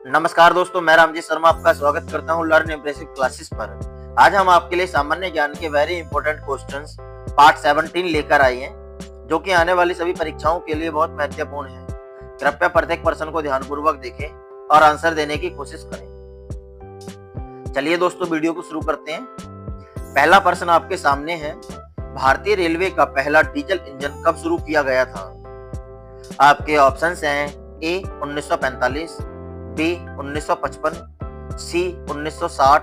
नमस्कार दोस्तों, मैं रामजी शर्मा आपका स्वागत करता हूं लर्न इम्प्रेसिव क्लासेस पर। आज हम आपके लिए सामान्य ज्ञान के वेरी इंपॉर्टेंट क्वेश्चंस पार्ट 17 लेकर आए हैं, जो कि आने वाली सभी परीक्षाओं के लिए बहुत महत्वपूर्ण है। कृपया प्रत्येक प्रश्न को ध्यानपूर्वक देखें और आंसर देने की कोशिश करें। चलिए दोस्तों, वीडियो को शुरू करते हैं। पहला प्रश्न आपके सामने है, भारतीय रेलवे का पहला डीजल इंजन कब शुरू किया गया था? आपके ऑप्शंस हैं ए 1945, बी 1955, सी 1960,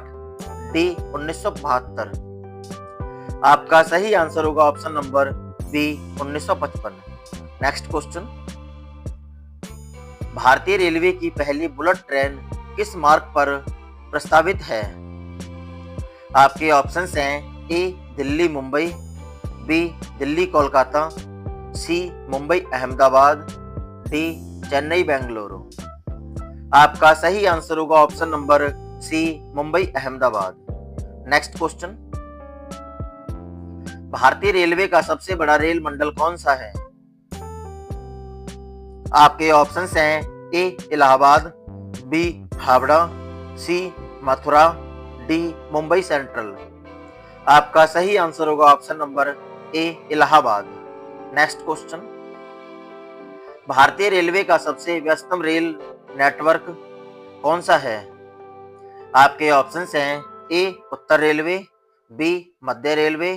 डी 1972। आपका सही आंसर होगा option number B 1955। Next question, भारतीय रेलवे की पहली बुलेट ट्रेन किस मार्ग पर प्रस्तावित है? आपके ऑप्शंस हैं A Delhi Mumbai, B Delhi Kolkata, C Mumbai Ahmedabad, D Chennai Bengaluru. आपका सही आंसर होगा option number C Mumbai Ahmedabad. Next question, भारतीय रेलवे का सबसे बड़ा रेल मंडल कौन सा है? आपके ऑप्शंस हैं ए इलाहाबाद, बी हावड़ा, सी मथुरा, डी मुंबई सेंट्रल। आपका सही आंसर होगा ऑप्शन नंबर ए इलाहाबाद। नेक्स्ट क्वेश्चन, भारतीय रेलवे का सबसे व्यस्तम रेल नेटवर्क कौन सा है? आपके ऑप्शंस हैं ए उत्तर रेलवे, बी मध्य रेलवे,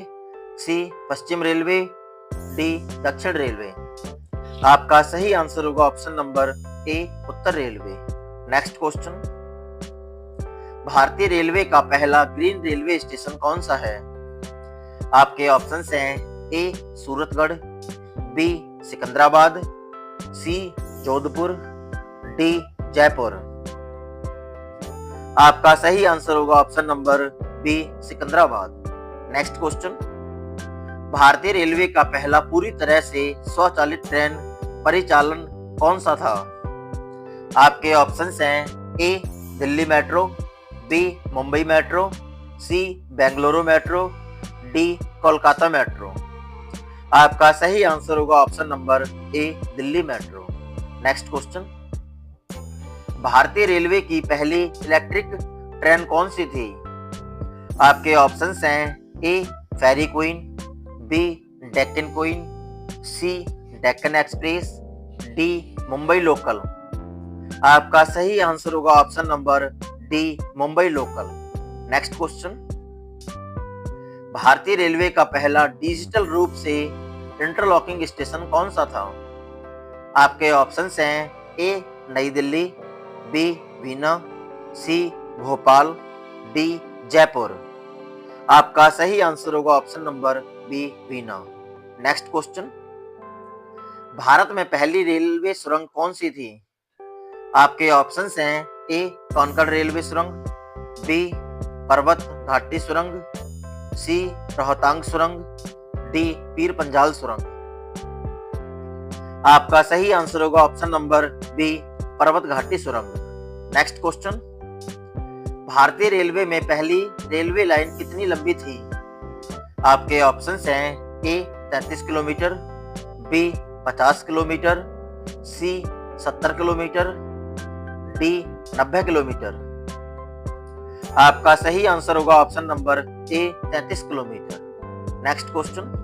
सी पश्चिम रेलवे, डी दक्षिण रेलवे। आपका सही आंसर होगा ऑप्शन नंबर ए उत्तर रेलवे। नेक्स्ट क्वेश्चन, भारतीय रेलवे का पहला ग्रीन रेलवे स्टेशन कौन सा है? आपके ऑप्शंस हैं A Suratgarh, B Secunderabad, C Jodhpur, D Jaipur. आपका सही आंसर होगा option number B Secunderabad. Next question, भारतीय रेलवे का पहला पूरी तरह से स्वचालित ट्रेन परिचालन कौन सा था? आपके ऑप्शंस हैं A Delhi metro, B Mumbai metro, C Bengaluru metro, D Kolkata metro. आपका सही आंसर होगा option number A Delhi metro. Next question, भारतीय रेलवे की पहली इलेक्ट्रिक ट्रेन कौन सी थी? आपके ऑप्शंस हैं A Fairy Queen, B Deccan Queen, C Deccan Express, D Mumbai local. आपका सही आंसर होगा option number D Mumbai local. Next question, भारतीय रेलवे का पहला डिजिटल रूप से इंटरलॉकिंग स्टेशन कौन सा था? आपके ऑप्शंस हैं ए नई दिल्ली, बी बीना, सी भोपाल, डी जयपुर। आपका सही आंसर होगा ऑप्शन नंबर बी बीना। नेक्स्ट क्वेश्चन, भारत में पहली रेलवे सुरंग कौन सी थी? आपके ऑप्शंस हैं ए कॉन्कॉर्ड रेलवे सुरंग, बी पर्वत घाटी सुरंग, सी रोहतांग सुरंग, डी पीर पंजाल सुरंग। आपका सही आंसर होगा ऑप्शन नंबर बी पर्वत घाटी सुरंग। नेक्स्ट क्वेश्चन, भारतीय रेलवे में पहली रेलवे लाइन कितनी लंबी थी? आपके ऑप्शंस हैं ए 33 किलोमीटर, बी 50 किलोमीटर, सी 70 किलोमीटर, डी 90 किलोमीटर। आपका सही आंसर होगा ऑप्शन नंबर ए 33 किलोमीटर। नेक्स्ट क्वेश्चन,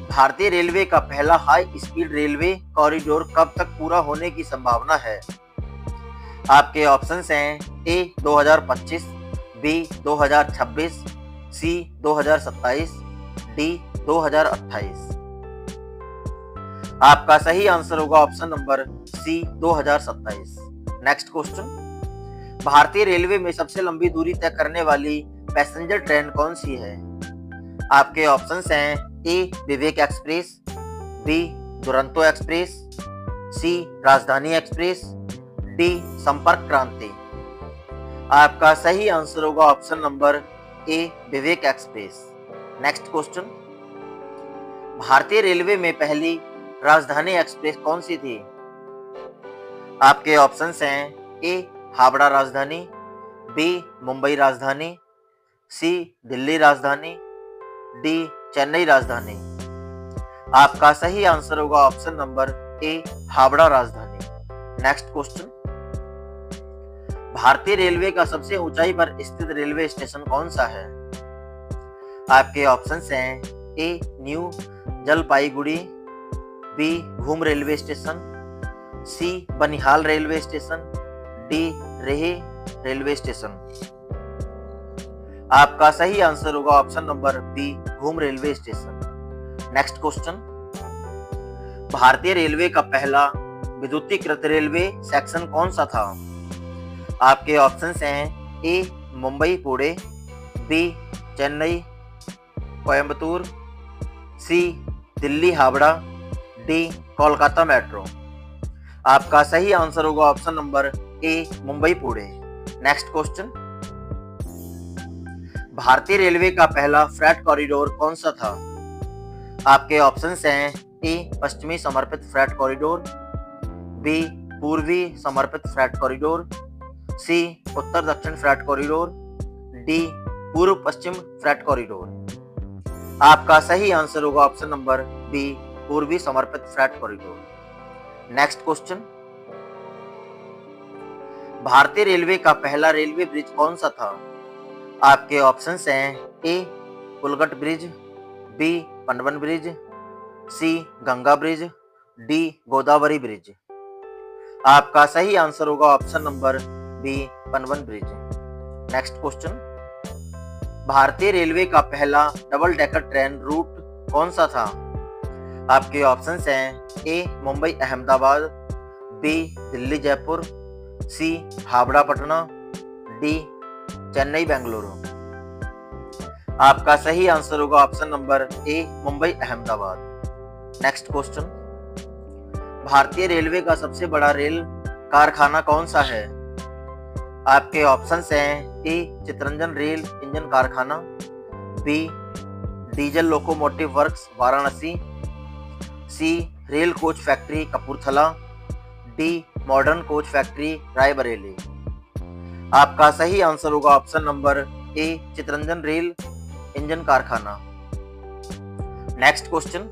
भारतीय रेलवे का पहला हाई स्पीड रेलवे कॉरिडोर कब तक पूरा होने की संभावना है? आपके ऑप्शंस हैं ए 2025, बी 2026, सी 2027, डी 2028। आपका सही आंसर होगा option number C 2027। Next question, भारतीय रेलवे में सबसे लंबी दूरी तय करने वाली पैसेंजर ट्रेन कौन सी है? आपके ऑप्शंस हैं ए विवेक एक्सप्रेस, बी दुरंतो एक्सप्रेस, सी राजधानी एक्सप्रेस, डी संपर्क क्रांति। आपका सही आंसर होगा ऑप्शन नंबर ए विवेक एक्सप्रेस। नेक्स्ट क्वेश्चन, भारतीय रेलवे में पहली राजधानी एक्सप्रेस कौन सी थी? आपके ऑप्शंस हैं ए हावड़ा राजधानी, बी मुंबई राजधानी, सी दिल्ली राजधानी, डी चेन्नई राजधानी। आपका सही आंसर होगा ऑप्शन नंबर ए हावड़ा राजधानी। नेक्स्ट क्वेश्चन, भारतीय रेलवे का सबसे ऊंचाई पर स्थित रेलवे स्टेशन कौन सा है? आपके ऑप्शंस हैं ए न्यू जलपाईगुड़ी, बी घूम रेलवे स्टेशन, सी बनिहाल रेलवे स्टेशन, डी रेहे रेलवे स्टेशन। आपका सही आंसर होगा ऑप्शन नंबर बी घूम रेलवे स्टेशन। नेक्स्ट क्वेश्चन, भारतीय रेलवे का पहला विद्युतीकृत रेलवे सेक्शन कौन सा था? आपके ऑप्शंस हैं ए मुंबई पुणे, बी चेन्नई कोयम्बतूर, सी दिल्ली हावड़ा, डी कोलकाता मेट्रो। आपका सही आंसर होगा ऑप्शन नंबर ए मुंबई पुणे। नेक्स्ट क्वेश्चन, भारतीय रेलवे का पहला फ्रेट कॉरिडोर कौन सा था? आपके ऑप्शंस हैं ए पश्चिमी समर्पित फ्रेट कॉरिडोर, बी पूर्वी समर्पित फ्रेट कॉरिडोर, सी उत्तर दक्षिण फ्रेट कॉरिडोर, डी पूर्व पश्चिम फ्रेट कॉरिडोर। आपका सही आंसर होगा ऑप्शन नंबर बी पूर्वी समर्पित फ्रेट कॉरिडोर। नेक्स्ट क्वेश्चन, भारतीय रेलवे का पहला रेलवे ब्रिज कौन सा था? आपके ऑप्शंस हैं A Pulgat bridge, B Pamban bridge, C Ganga bridge, D Godavari bridge. आपका सही आंसर होगा option number B Pamban bridge. Next question, भारतीय रेलवे का पहला डबल डेकर ट्रेन रूट कौन सा था? आपके ऑप्शंस हैं ए मुंबई अहमदाबाद, बी दिल्ली जयपुर, सी हावड़ा पटना, डी चेन्नई बेंगलुरु। आपका सही आंसर होगा ऑप्शन नंबर ए मुंबई अहमदाबाद। नेक्स्ट क्वेश्चन, भारतीय रेलवे का सबसे बड़ा रेल कारखाना कौन सा है? आपके ऑप्शंस हैं ए चितरंजन रेल इंजन कारखाना, B diesel locomotive works Varanasi, C rail coach factory Kapurthala, D modern coach factory Raebareli. आपका सही आंसर होगा option number A Chittaranjan rail engine कारखाना। नेक्स्ट क्वेश्चन,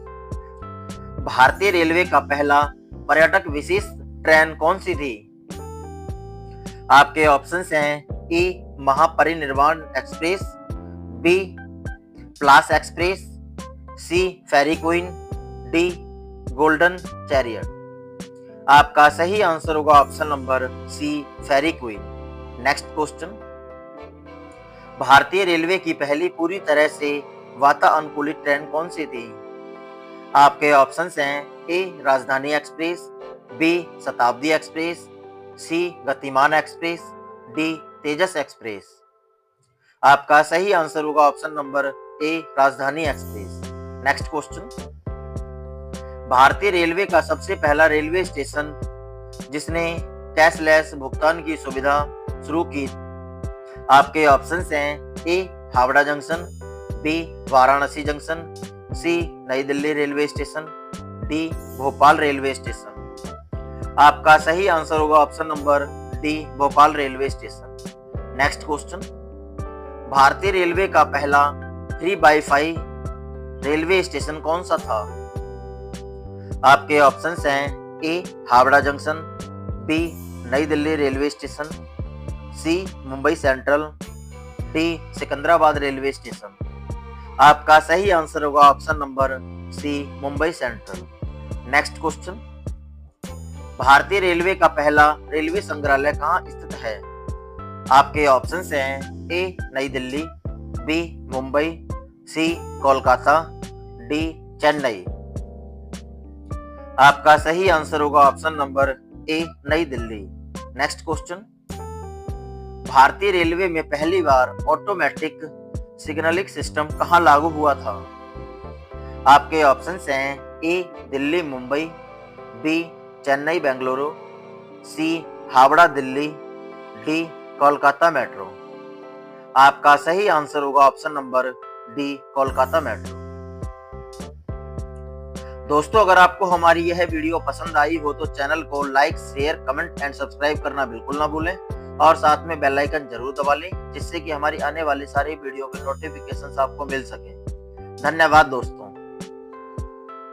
भारतीय रेलवे का पहला पर्यटक विशेष ट्रेन कौन सी थी? आपके ऑप्शंस हैं ए महापरिनिर्वाण एक्सप्रेस, बी प्लास एक्सप्रेस, सी फेरी क्वीन, डी गोल्डन चैरियट। आपका सही आंसर होगा ऑप्शन नंबर सी फेरी क्वीन। नेक्स्ट क्वेश्चन, भारतीय रेलवे की पहली पूरी तरह से वातानुकूलित ट्रेन कौन सी थी? आपके ऑप्शंस हैं ए राजधानी एक्सप्रेस, बी शताब्दी एक्सप्रेस, सी गतिमान एक्सप्रेस, डी तेजस एक्सप्रेस। आपका सही आंसर होगा ऑप्शन नंबर ए राजधानी एक्सप्रेस। नेक्स्ट क्वेश्चन, भारतीय रेलवे का सबसे पहला रेलवे स्टेशन जिसने कैशलेस भुगतान की सुविधा शुरू की। आपके ऑप्शंस हैं A Howrah junction, B Varanasi junction, C नई Delhi railway station, D Bhopal railway station. आपका सही आंसर होगा option number D Bhopal railway station. Next question, भारतीय रेलवे का पहला 3x5 रेलवे स्टेशन कौन सा था? आपके ऑप्शंस हैं ए हावड़ा जंक्शन, बी नई Delhi railway station, C Mumbai central, D Secunderabad railway station. आपका सही आंसर होगा option number C Mumbai central. Next question, भारतीय रेलवे का पहला रेलवे संग्रहालय कहाँ स्थित है? आपके ऑप्शंस हैं ए नई दिल्ली, बी मुंबई, सी कोलकाता, डी चेन्नई। आपका सही आंसर होगा ऑप्शन नंबर ए नई दिल्ली। नेक्स्ट क्वेश्चन, भारतीय रेलवे में पहली बार ऑटोमेटिक सिग्नलिंग सिस्टम कहां लागू हुआ था? आपके ऑप्शंस हैं A Delhi Mumbai, B Chennai Bengaluru, C Howrah Delhi, D Kolkata metro. आपका सही आंसर होगा option number D Kolkata metro. दोस्तों, अगर आपको हमारी यह वीडियो पसंद आई हो तो चैनल को like, share, comment and subscribe करना बिल्कुल ना भूलें और साथ में बेल आइकन जरूर दबा लें जिससे कि हमारी आने वाली सारी वीडियो के नोटिफिकेशंस आपको मिल सके। धन्यवाद दोस्तों।